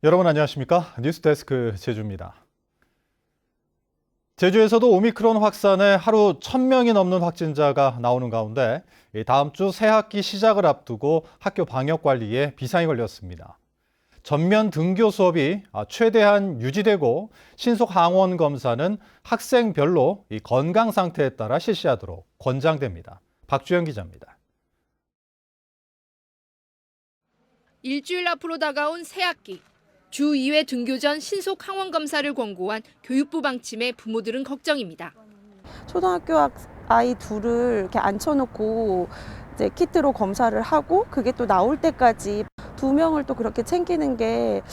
여러분 안녕하십니까? 뉴스데스크 제주입니다. 제주에서도 오미크론 확산에 하루 1,000명이 넘는 확진자가 나오는 가운데 다음 주 새학기 시작을 앞두고 학교 방역 관리에 비상이 걸렸습니다. 전면 등교 수업이 최대한 유지되고 신속 항원 검사는 학생별로 건강 상태에 따라 실시하도록 권장됩니다. 박주영 기자입니다. 일주일 앞으로 다가온 새학기. 주 2회 등교 전 신속 항원 검사를 권고한 교육부 방침에 부모들은 걱정입니다. 초등학교 아이 둘을 이렇게 앉혀놓고 이제 키트로 검사를 하고 그게 또 나올 때까지 2명을 또 그렇게 챙기는 게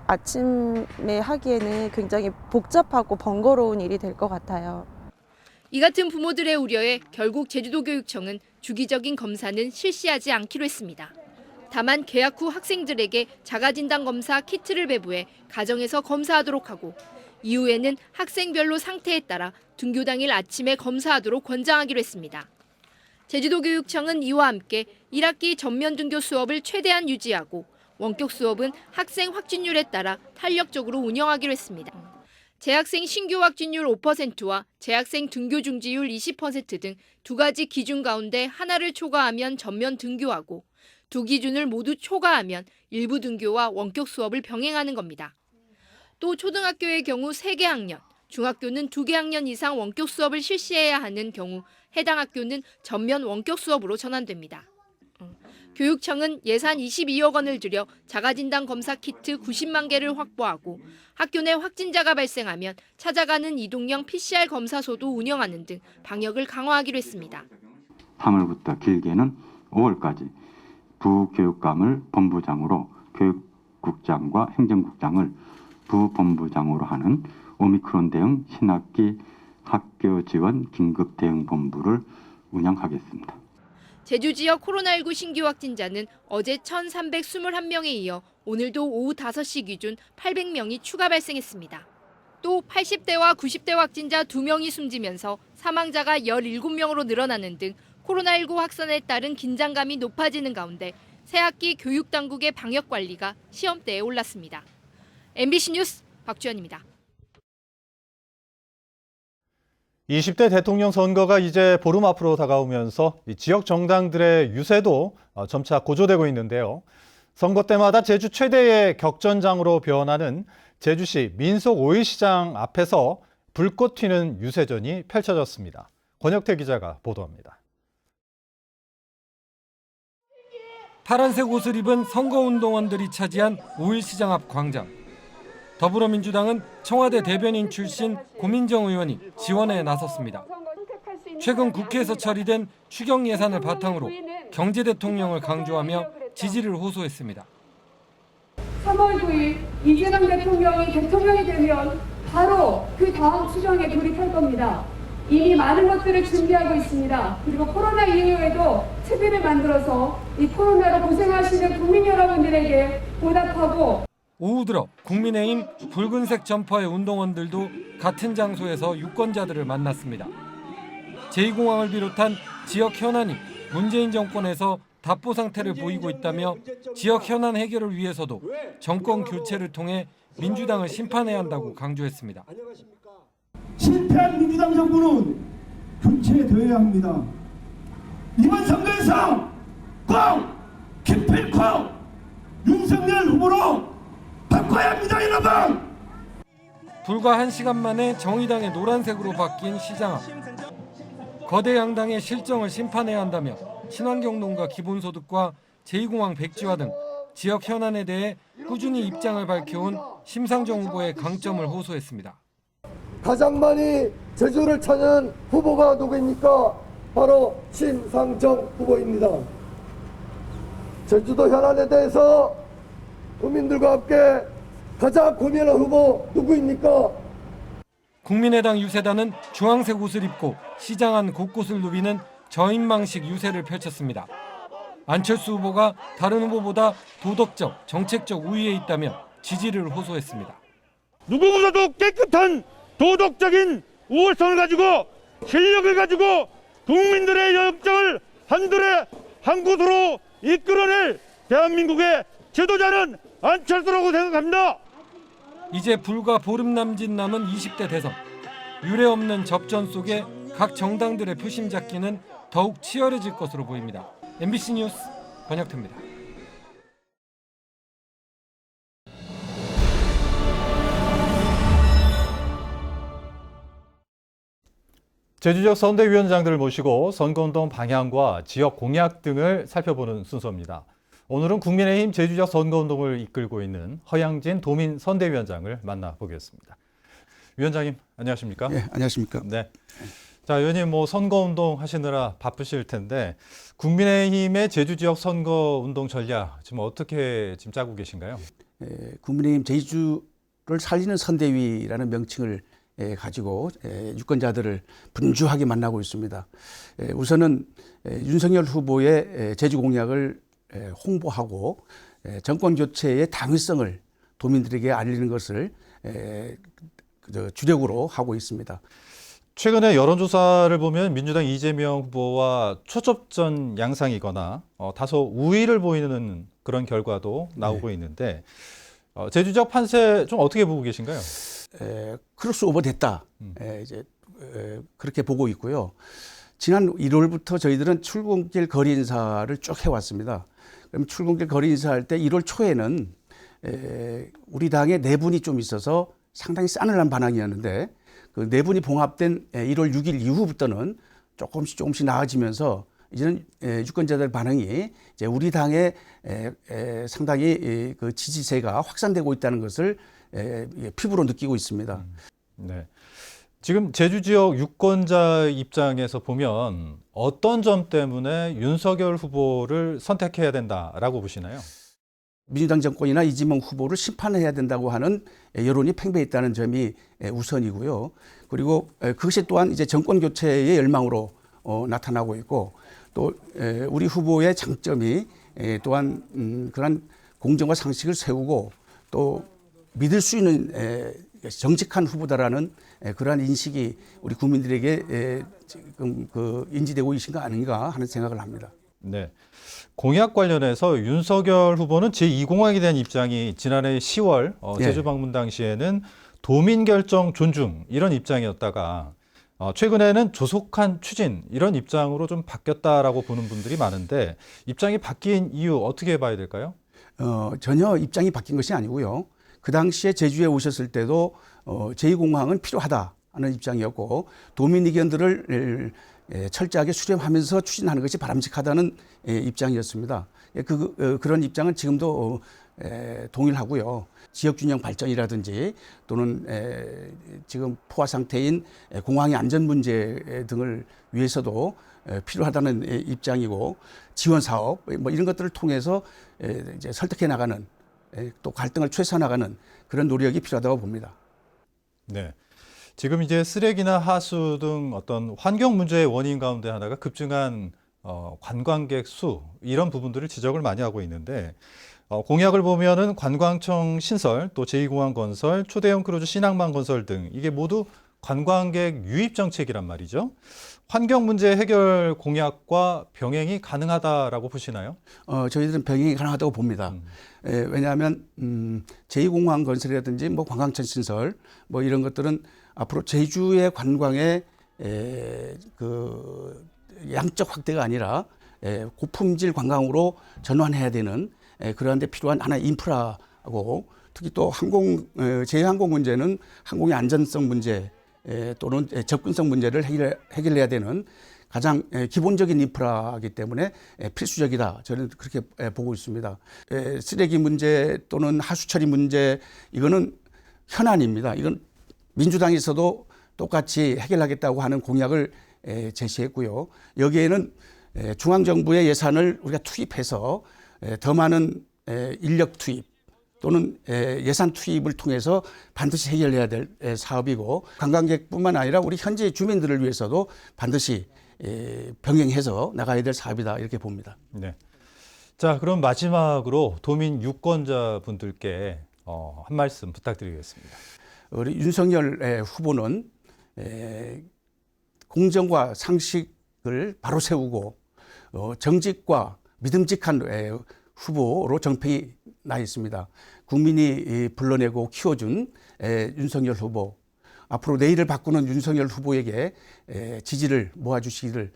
아침에 하기에는 굉장히 복잡하고 번거로운 일이 될 것 같아요. 이 같은 부모들의 우려에 결국 제주도교육청은 주기적인 검사는 실시하지 않기로 했습니다. 다만 개학 후 학생들에게 자가진단 검사 키트를 배부해 가정에서 검사하도록 하고 이후에는 학생별로 상태에 따라 등교 당일 아침에 검사하도록 권장하기로 했습니다. 제주도교육청은 이와 함께 1학기 전면 등교 수업을 최대한 유지하고 원격 수업은 학생 확진율에 따라 탄력적으로 운영하기로 했습니다. 재학생 신규 확진율 5%와 재학생 등교 중지율 20% 등 두 가지 기준 가운데 하나를 초과하면 전면 등교하고 두 기준을 모두 초과하면 일부 등교와 원격 수업을 병행하는 겁니다. 또 초등학교의 경우 3개 학년, 중학교는 2개 학년 이상 원격 수업을 실시해야 하는 경우 해당 학교는 전면 원격 수업으로 전환됩니다. 교육청은 예산 22억 원을 들여 자가진단 검사 키트 90만 개를 확보하고 학교 내 확진자가 발생하면 찾아가는 이동형 PCR 검사소도 운영하는 등 방역을 강화하기로 했습니다. 3월부터 길게는 5월까지 부교육감을 본부장으로 교육국장과 행정국장을 부본부장으로 하는 오미크론 대응 신학기 학교 지원 긴급 대응 본부를 운영하겠습니다. 제주 지역 코로나19 신규 확진자는 어제 1,321명에 이어 오늘도 오후 5시 기준 800명이 추가 발생했습니다. 또 80대와 90대 확진자 2명이 숨지면서 사망자가 17명으로 늘어나는 등 코로나19 확산에 따른 긴장감이 높아지는 가운데 새학기 교육당국의 방역 관리가 시험대에 올랐습니다. MBC 뉴스 박주연입니다. 20대 대통령 선거가 이제 보름 앞으로 다가오면서 지역 정당들의 유세도 점차 고조되고 있는데요. 선거 때마다 제주 최대의 격전장으로 변하는 제주시 민속 5일 시장 앞에서 불꽃 튀는 유세전이 펼쳐졌습니다. 권혁태 기자가 보도합니다. 파란색 옷을 입은 선거운동원들이 차지한 5일 시장 앞 광장. 더불어민주당은 청와대 대변인 출신 고민정 의원이 지원에 나섰습니다. 최근 국회에서 처리된 추경 예산을 바탕으로 경제 대통령을 강조하며 지지를 호소했습니다. 3월 9일 이재명 대통령이 대통령이 되면 바로 그 다음 추경에 돌입할 겁니다. 이미 많은 것들을 준비하고 있습니다. 그리고 코로나 이후에도 체비를 만들어서 이 코로나로 고생하시는 국민 여러분들에게 보답하고 오후 들어 국민의힘 붉은색 점퍼의 운동원들도 같은 장소에서 유권자들을 만났습니다. 제2공항을 비롯한 지역 현안이 문재인 정권에서 답보 상태를 보이고 있다며 지역 현안 해결을 위해서도 정권 교체를 통해 민주당을 심판해야 한다고 강조했습니다. 실패한 민주당 정부는 교체되어야 합니다. 이번 선거에서 꼭 기필코 윤석열 후보로 바꿔야 합니다, 여러분! 불과 1시간 만에 정의당의 노란색으로 바뀐 시장 앞. 거대 양당의 실정을 심판해야 한다며 친환경론과 기본소득과 제2공항 백지화 등 지역 현안에 대해 꾸준히 입장을 밝혀온 심상정 후보의 강점을 호소했습니다. 가장 많이 제주를 찾는 후보가 누구입니까? 바로 심상정 후보입니다. 제주도 현안에 대해서 국민들과 함께 가장 고민하는 후보 누구입니까? 국민의당 유세단은 주황색 옷을 입고 시장 안 곳곳을 누비는 저인망식 유세를 펼쳤습니다. 안철수 후보가 다른 후보보다 도덕적, 정책적 우위에 있다며 지지를 호소했습니다. 누구보다도 깨끗한 도덕적인 우월성을 가지고 실력을 가지고 국민들의 열정을 한들에 한 곳으로 이끌어낼 대한민국의 지도자는 안철수라고 생각합니다. 이제 불과 보름 남짓 남은 20대 대선. 유례없는 접전 속에 각 정당들의 표심 잡기는 더욱 치열해질 것으로 보입니다. MBC 뉴스 권혁태입니다. 제주 지역 선대위원장들을 모시고 선거운동 방향과 지역 공약 등을 살펴보는 순서입니다. 오늘은 국민의힘 제주 지역 선거운동을 이끌고 있는 허양진 도민 선대위원장을 만나보겠습니다. 위원장님, 안녕하십니까? 네, 안녕하십니까? 네. 자, 의원님 선거운동 하시느라 바쁘실 텐데 국민의힘의 제주 지역 선거운동 전략 지금 어떻게 짜고 계신가요? 국민의힘 제주를 살리는 선대위라는 명칭을 가지고 유권자들을 분주하게 만나고 있습니다. 우선은 윤석열 후보의 제주 공약을 홍보하고 정권 교체의 당위성을 도민들에게 알리는 것을 주력으로 하고 있습니다. 최근에 여론조사를 보면 민주당 이재명 후보와 초접전 양상이거나 다소 우위를 보이는 그런 결과도 나오고 있는데 제주 지역 판세 좀 어떻게 보고 계신가요? 크로스 오버 됐다. 이제 그렇게 보고 있고요. 지난 1월부터 저희들은 출근길 거리 인사를 쭉 해왔습니다. 그럼 출근길 거리 인사할 때 1월 초에는 우리 당에 내분이 좀 있어서 상당히 싸늘한 반응이었는데 그 내분이 봉합된 1월 6일 이후부터는 조금씩 나아지면서 이제는 유권자들 반응이 이제 우리 당의 상당히 그 지지세가 확산되고 있다는 것을 피부로 느끼고 있습니다. 네. 지금 제주 지역 유권자 입장에서 보면 어떤 점 때문에 윤석열 후보를 선택해야 된다라고 보시나요? 민주당 정권이나 이재명 후보를 심판해야 된다고 하는 여론이 팽배해 있다는 점이 우선이고요. 그리고 그것이 또한 이제 정권 교체의 열망으로 나타나고 있고 또 우리 후보의 장점이 또한 그런 공정과 상식을 세우고 또 믿을 수 있는 정직한 후보다라는 그러한 인식이 우리 국민들에게 지금 인지되고 있는 거 아닌가 하는 생각을 합니다. 네. 공약 관련해서 윤석열 후보는 제2공약에 대한 입장이 지난해 10월 제주 방문 당시에는 도민 결정 존중 이런 입장이었다가 최근에는 조속한 추진 이런 입장으로 좀 바뀌었다라고 보는 분들이 많은데 입장이 바뀐 이유 어떻게 봐야 될까요? 전혀 입장이 바뀐 것이 아니고요. 그 당시에 제주에 오셨을 때도 제2공항은 필요하다 하는 입장이었고 도민 의견들을 철저하게 수렴하면서 추진하는 것이 바람직하다는 입장이었습니다. 그런 입장은 지금도 동일하고요. 지역균형 발전이라든지 또는 지금 포화 상태인 공항의 안전 문제 등을 위해서도 필요하다는 입장이고 지원 사업 뭐 이런 것들을 통해서 이제 설득해 나가는 또 갈등을 최소화 나가는 그런 노력이 필요하다고 봅니다. 네. 지금 이제 쓰레기나 하수 등 어떤 환경 문제의 원인 가운데 하나가 급증한 관광객 수 이런 부분들을 지적을 많이 하고 있는데 공약을 보면은 관광청 신설, 또 제2공항 건설, 초대형 크루즈 신항만 건설 등 이게 모두 관광객 유입 정책이란 말이죠. 환경 문제 해결 공약과 병행이 가능하다라고 보시나요? 저희들은 병행이 가능하다고 봅니다. 왜냐하면 제2공항 건설이라든지 뭐 관광청 신설 뭐 이런 것들은 앞으로 제주의 관광의 그 양적 확대가 아니라 고품질 관광으로 전환해야 되는 그러한 데 필요한 하나의 인프라고 특히 또 제항공 문제는 항공의 안전성 문제 또는 접근성 문제를 해결해야 되는 가장 기본적인 인프라이기 때문에 필수적이다. 저는 그렇게 보고 있습니다. 쓰레기 문제 또는 하수 처리 문제 이거는 현안입니다. 이건 민주당에서도 똑같이 해결하겠다고 하는 공약을 제시했고요. 여기에는 중앙정부의 예산을 우리가 투입해서 더 많은 인력 투입 또는 예산 투입을 통해서 반드시 해결해야 될 사업이고 관광객뿐만 아니라 우리 현지 주민들을 위해서도 반드시 병행해서 나가야 될 사업이다 이렇게 봅니다. 네. 자, 그럼 마지막으로 도민 유권자분들께 한 말씀 부탁드리겠습니다. 우리 윤석열 후보는 공정과 상식을 바로 세우고 정직과 믿음직한 후보로 정평이 나 있습니다. 국민이 불러내고 키워준 윤석열 후보, 앞으로 내일을 바꾸는 윤석열 후보에게 지지를 모아주시기를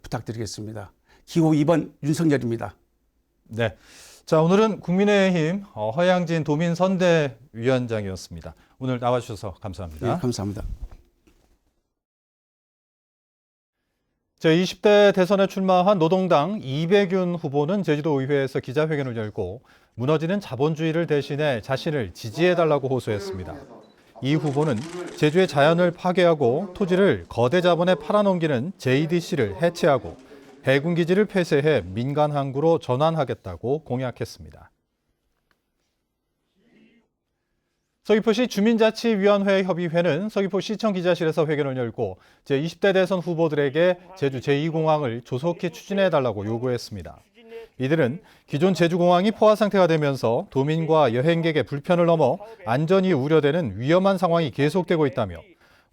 부탁드리겠습니다. 기호 2번 윤석열입니다. 네. 자, 오늘은 국민의힘 허양진 도민선대위원장이었습니다. 오늘 나와주셔서 감사합니다. 네, 감사합니다. 제20대 대선에 출마한 노동당 이백윤 후보는 제주도의회에서 기자회견을 열고 무너지는 자본주의를 대신해 자신을 지지해달라고 호소했습니다. 이 후보는 제주의 자연을 파괴하고 토지를 거대 자본에 팔아넘기는 JDC를 해체하고 해군기지를 폐쇄해 민간 항구로 전환하겠다고 공약했습니다. 서귀포시 주민자치위원회 협의회는 서귀포시청 기자실에서 회견을 열고 제20대 대선 후보들에게 제주 제2공항을 조속히 추진해달라고 요구했습니다. 이들은 기존 제주공항이 포화 상태가 되면서 도민과 여행객의 불편을 넘어 안전이 우려되는 위험한 상황이 계속되고 있다며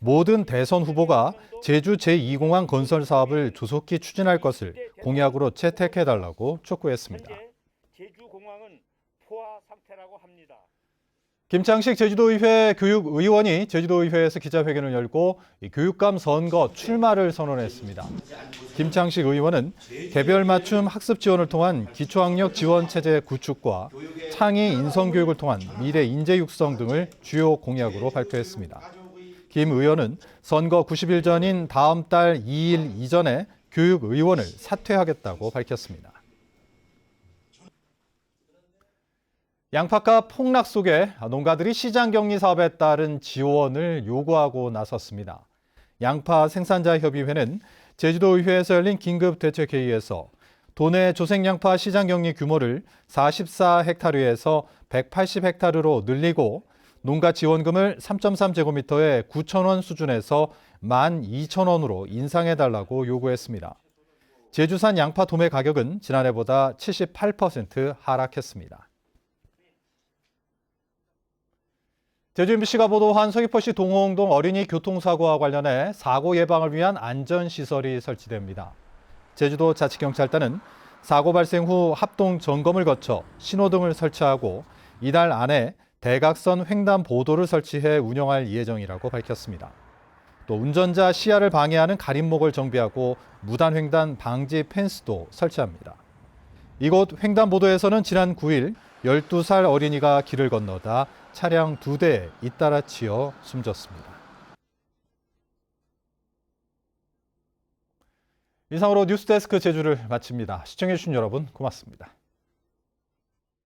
모든 대선 후보가 제주 제2공항 건설 사업을 조속히 추진할 것을 공약으로 채택해달라고 촉구했습니다. 제주공항은 포화 상태라고 합니다. 김창식 제주도의회 교육의원이 제주도의회에서 기자회견을 열고 교육감 선거 출마를 선언했습니다. 김창식 의원은 개별 맞춤 학습 지원을 통한 기초학력 지원 체제 구축과 창의 인성 교육을 통한 미래 인재 육성 등을 주요 공약으로 발표했습니다. 김 의원은 선거 90일 전인 다음 달 2일 이전에 교육의원을 사퇴하겠다고 밝혔습니다. 양파값 폭락 속에 농가들이 시장격리 사업에 따른 지원을 요구하고 나섰습니다. 양파 생산자협의회는 제주도의회에서 열린 긴급대책회의에서 도내 조생양파 시장격리 규모를 44헥타르에서 180헥타르로 늘리고 농가 지원금을 3.3제곱미터에 9,000원 수준에서 12,000원으로 인상해달라고 요구했습니다. 제주산 양파 도매 가격은 지난해보다 78% 하락했습니다. 제주 MBC가 보도한 서귀포시 동호홍동 어린이 교통사고와 관련해 사고 예방을 위한 안전시설이 설치됩니다. 제주도 자치경찰단은 사고 발생 후 합동 점검을 거쳐 신호등을 설치하고 이달 안에 대각선 횡단 보도를 설치해 운영할 예정이라고 밝혔습니다. 또 운전자 시야를 방해하는 가림목을 정비하고 무단 횡단 방지 펜스도 설치합니다. 이곳 횡단보도에서는 지난 9일 12살 어린이가 길을 건너다 차량 2대에 잇따라 치여 숨졌습니다. 이상으로 뉴스데스크 제주를 마칩니다. 시청해주신 여러분 고맙습니다.